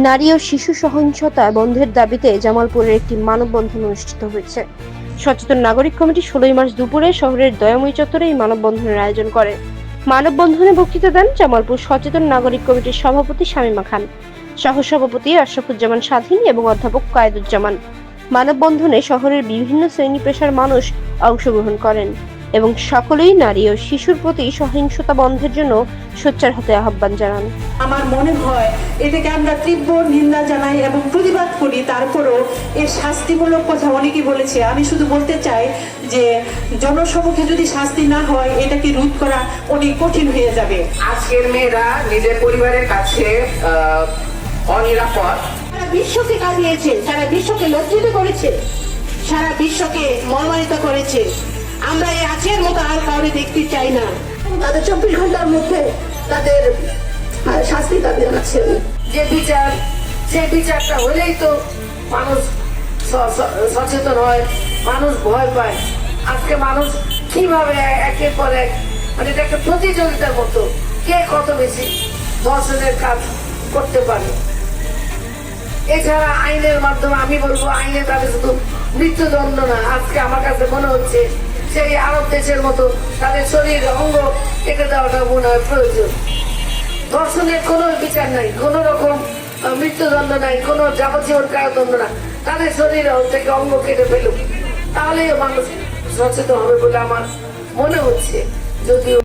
নারী ও শিশু সহিংসতা বন্ধের দাবিতে জামালপুরের একটি মানববন্ধন অনুষ্ঠিত হয়েছে। সচেতন নাগরিক কমিটি 16 মার্চ দুপুরে শহরের দয়াময়ী চত্বরে এই মানববন্ধনের আয়োজন করে। মানববন্ধনে বক্তৃতা দেন জামালপুর সচেতন নাগরিক কমিটির সভাপতি শামীমা খান, সহসভাপতি আশরাফুজ্জামান স্বাধীন এবং অধ্যাপক কায়েদুজ্জামান। মানববন্ধনে শহরের বিভিন্ন শ্রেণী পেশার মানুষ অংশগ্রহণ করেন এবং সকলেই নারী ও শিশুর প্রতি সহিংসতা বন্ধের জন্য সোচ্চার হতে আহ্বান জানান। আমার মনে হয় এটাকে আমরা তীব্র নিন্দা জানাই এবং প্রতিবাদ করি। তারপরও এর শাস্তিমূলক কথা অনেকেই বলেছে। আমি শুধু বলতে চাই যে জনসমক্ষে যদি শাস্তি না হয় এটাকে রোধ করা অনেক কঠিন হয়ে যাবে। আজকের মেয়েরা নিজের পরিবারের কাছে অনিরাপদ। সারা বিশ্বকে কাঁদিয়েছে, সারা বিশ্বকে লজ্জিত করেছে, সারা বিশ্বকে মর্মান্বিত করেছে। আমরা এই আজকের মতো আর কাউকে দেখতে চাই না। তাদের 24 ঘন্টার মধ্যে তাদের শাস্তি দাবি জানাচ্ছেন। যে বিচার, সেই বিচারটা হলেই তো মানুষ সচেতন হয়, মানুষ ভয় পায়। আজকে মানুষ কিভাবে একের পর এক, মানে এটা একটা প্রতিযোগিতার মতো, কে কত বেশি ধর্ষণের কাজ করতে পারে। এছাড়া আইনের মাধ্যমে আমি বলবো, আইনের কাছে শুধু মৃত্যুদণ্ড না, আজকে আমার কাছে মনে হচ্ছে সেই আরব দেশের মতো তাদের শরীর অঙ্গ কেটে দেওয়াটা মনে হয় প্রয়োজন। ধর্ষণের কোনো বিচার নাই, কোন রকম মৃত্যুদণ্ড নাই, কোনো যাবজ্জীবন কারাদণ্ড না, তাদের শরীর থেকে অঙ্গ কেটে ফেলুক, তাহলেই মানুষ সচেতন হবে বলে আমার মনে হচ্ছে। যদিও